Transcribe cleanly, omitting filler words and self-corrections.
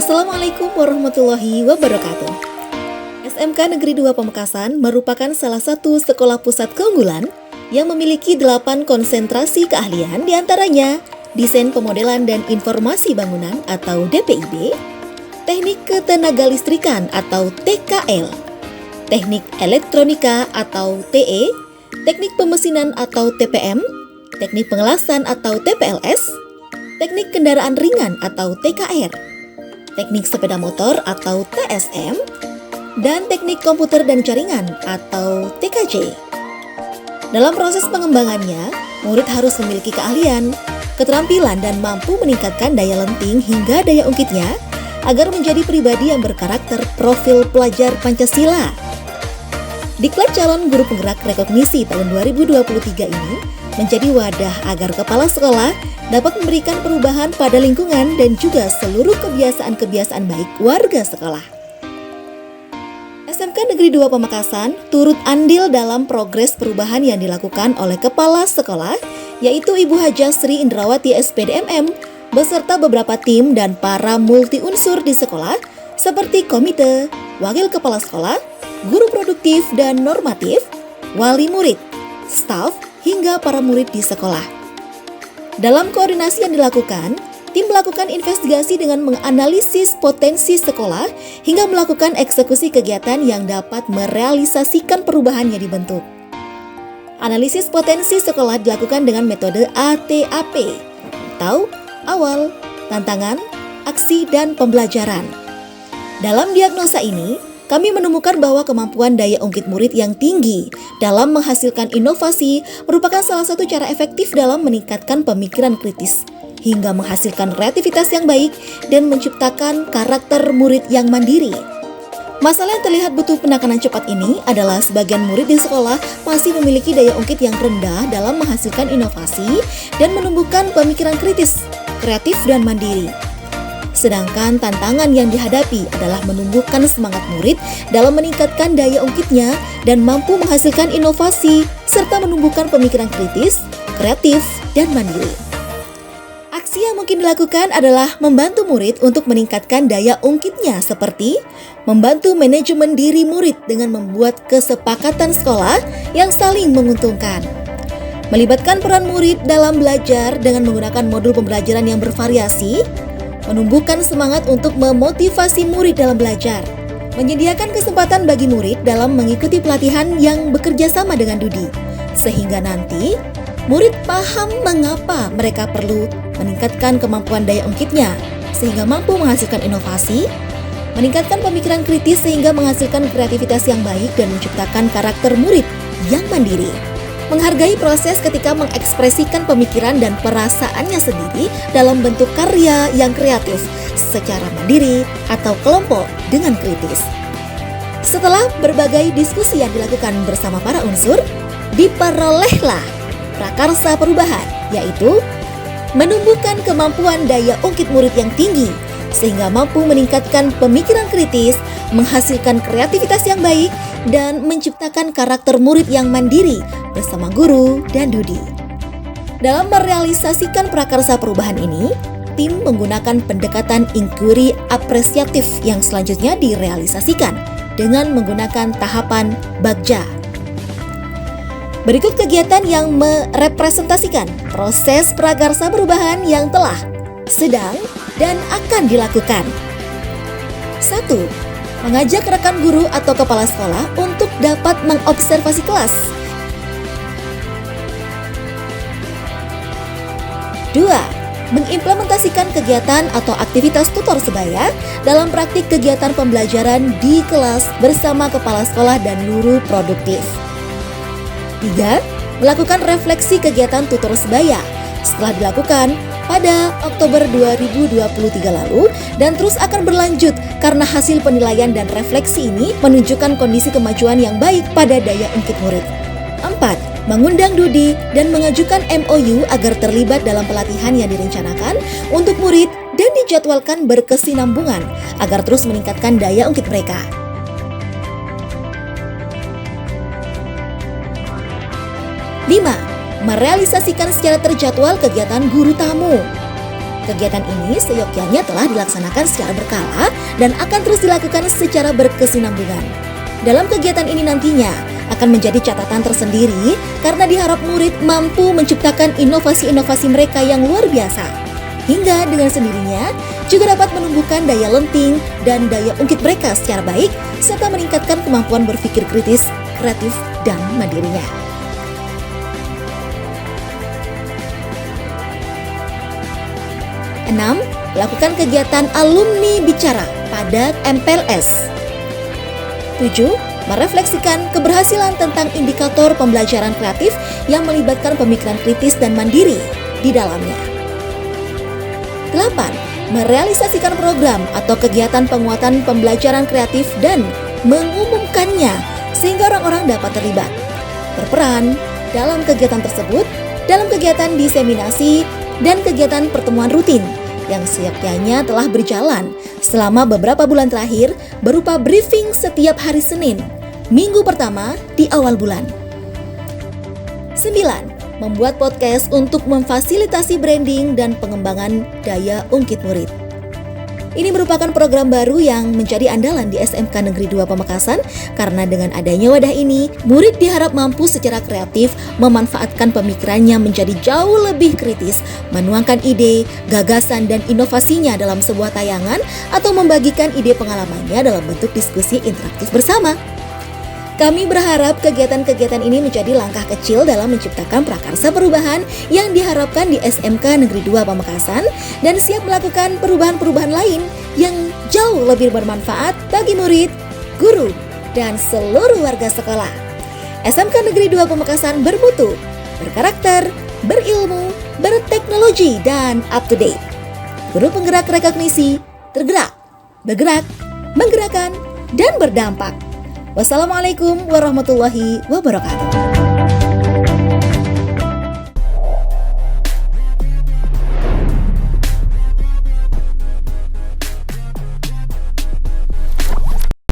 Assalamualaikum warahmatullahi wabarakatuh. SMK Negeri 2 Pamekasan merupakan salah satu sekolah pusat keunggulan yang memiliki 8 konsentrasi keahlian, diantaranya Desain Pemodelan dan Informasi Bangunan atau DPIB, Teknik Ketenagalistrikan atau TKL, Teknik Elektronika atau TE, Teknik Pemesinan atau TPM, Teknik Pengelasan atau TPLS, Teknik Kendaraan Ringan atau TKR, Teknik Sepeda Motor atau TSM, dan Teknik Komputer dan Jaringan atau TKJ. Dalam proses pengembangannya, murid harus memiliki keahlian, keterampilan, dan mampu meningkatkan daya lenting hingga daya ungkitnya agar menjadi pribadi yang berkarakter profil pelajar Pancasila. Diklat calon guru penggerak rekognisi tahun 2023 ini menjadi wadah agar kepala sekolah dapat memberikan perubahan pada lingkungan dan juga seluruh kebiasaan-kebiasaan baik warga sekolah. SMK Negeri 2 Pamekasan turut andil dalam progres perubahan yang dilakukan oleh kepala sekolah, yaitu Ibu Hajah Sri Indrawati SPDMM, beserta beberapa tim dan para multi unsur di sekolah, seperti komite, wakil kepala sekolah, guru produktif dan normatif, wali murid, staf, hingga para murid di sekolah. Dalam koordinasi yang dilakukan, tim melakukan investigasi dengan menganalisis potensi sekolah hingga melakukan eksekusi kegiatan yang dapat merealisasikan perubahan yang dibentuk. Analisis potensi sekolah dilakukan dengan metode ATAP atau awal, tantangan, aksi, dan pembelajaran. Dalam diagnosa ini, kami menemukan bahwa kemampuan daya ungkit murid yang tinggi dalam menghasilkan inovasi merupakan salah satu cara efektif dalam meningkatkan pemikiran kritis hingga menghasilkan kreativitas yang baik dan menciptakan karakter murid yang mandiri. Masalah yang terlihat butuh penanganan cepat ini adalah sebagian murid di sekolah masih memiliki daya ungkit yang rendah dalam menghasilkan inovasi dan menumbuhkan pemikiran kritis, kreatif, dan mandiri. Sedangkan tantangan yang dihadapi adalah menumbuhkan semangat murid dalam meningkatkan daya ungkitnya dan mampu menghasilkan inovasi serta menumbuhkan pemikiran kritis, kreatif, dan mandiri. Aksi yang mungkin dilakukan adalah membantu murid untuk meningkatkan daya ungkitnya seperti membantu manajemen diri murid dengan membuat kesepakatan sekolah yang saling menguntungkan. Melibatkan peran murid dalam belajar dengan menggunakan modul pembelajaran yang bervariasi, menumbuhkan semangat untuk memotivasi murid dalam belajar, menyediakan kesempatan bagi murid dalam mengikuti pelatihan yang bekerja sama dengan Dudi, sehingga nanti murid paham mengapa mereka perlu meningkatkan kemampuan daya ungkitnya, sehingga mampu menghasilkan inovasi, meningkatkan pemikiran kritis sehingga menghasilkan kreativitas yang baik dan menciptakan karakter murid yang mandiri. Menghargai proses ketika mengekspresikan pemikiran dan perasaannya sendiri dalam bentuk karya yang kreatif secara mandiri atau kelompok dengan kritis. Setelah berbagai diskusi yang dilakukan bersama para unsur, diperolehlah prakarsa perubahan, yaitu menumbuhkan kemampuan daya ungkit murid yang tinggi sehingga mampu meningkatkan pemikiran kritis, menghasilkan kreativitas yang baik, dan menciptakan karakter murid yang mandiri bersama guru dan Dudi. Dalam merealisasikan prakarsa perubahan ini, tim menggunakan pendekatan inquiry apresiatif yang selanjutnya direalisasikan dengan menggunakan tahapan bagja. Berikut kegiatan yang merepresentasikan proses prakarsa perubahan yang telah, sedang, dan akan dilakukan. 1. Mengajak rekan guru atau kepala sekolah untuk dapat mengobservasi kelas. 2. Mengimplementasikan kegiatan atau aktivitas tutor sebaya dalam praktik kegiatan pembelajaran di kelas bersama kepala sekolah dan guru produktif. 3. Melakukan refleksi kegiatan tutor sebaya setelah dilakukan pada Oktober 2023 lalu dan terus akan berlanjut karena hasil penilaian dan refleksi ini menunjukkan kondisi kemajuan yang baik pada daya ungkit murid. 4. Mengundang Dudi dan mengajukan MOU agar terlibat dalam pelatihan yang direncanakan untuk murid dan dijadwalkan berkesinambungan agar terus meningkatkan daya ungkit mereka. 5. Merealisasikan secara terjadwal kegiatan guru tamu. Kegiatan ini seyogyanya telah dilaksanakan secara berkala dan akan terus dilakukan secara berkesinambungan. Dalam kegiatan ini nantinya akan menjadi catatan tersendiri karena diharap murid mampu menciptakan inovasi-inovasi mereka yang luar biasa. Hingga dengan sendirinya juga dapat menumbuhkan daya lenting dan daya ungkit mereka secara baik serta meningkatkan kemampuan berpikir kritis, kreatif, dan mandirinya. Enam, lakukan kegiatan alumni bicara pada MPLS. 7. Merefleksikan keberhasilan tentang indikator pembelajaran kreatif yang melibatkan pemikiran kritis dan mandiri di dalamnya. 8. Merealisasikan program atau kegiatan penguatan pembelajaran kreatif dan mengumumkannya sehingga orang-orang dapat terlibat, berperan dalam kegiatan tersebut, dalam kegiatan diseminasi dan kegiatan pertemuan rutin yang seyogyanya telah berjalan selama beberapa bulan terakhir berupa briefing setiap hari Senin, minggu pertama di awal bulan. 9. Membuat podcast untuk memfasilitasi branding dan pengembangan daya ungkit murid. Ini merupakan program baru yang menjadi andalan di SMK Negeri 2 Pamekasan karena dengan adanya wadah ini, murid diharap mampu secara kreatif memanfaatkan pemikirannya menjadi jauh lebih kritis, menuangkan ide, gagasan, dan inovasinya dalam sebuah tayangan atau membagikan ide pengalamannya dalam bentuk diskusi interaktif bersama. Kami berharap kegiatan-kegiatan ini menjadi langkah kecil dalam menciptakan prakarsa perubahan yang diharapkan di SMK Negeri 2 Pamekasan dan siap melakukan perubahan-perubahan lain yang jauh lebih bermanfaat bagi murid, guru, dan seluruh warga sekolah. SMK Negeri 2 Pamekasan bermutu, berkarakter, berilmu, berteknologi, dan up to date. Guru penggerak rekognisi, tergerak, bergerak, menggerakkan, dan berdampak. Wassalamualaikum warahmatullahi wabarakatuh.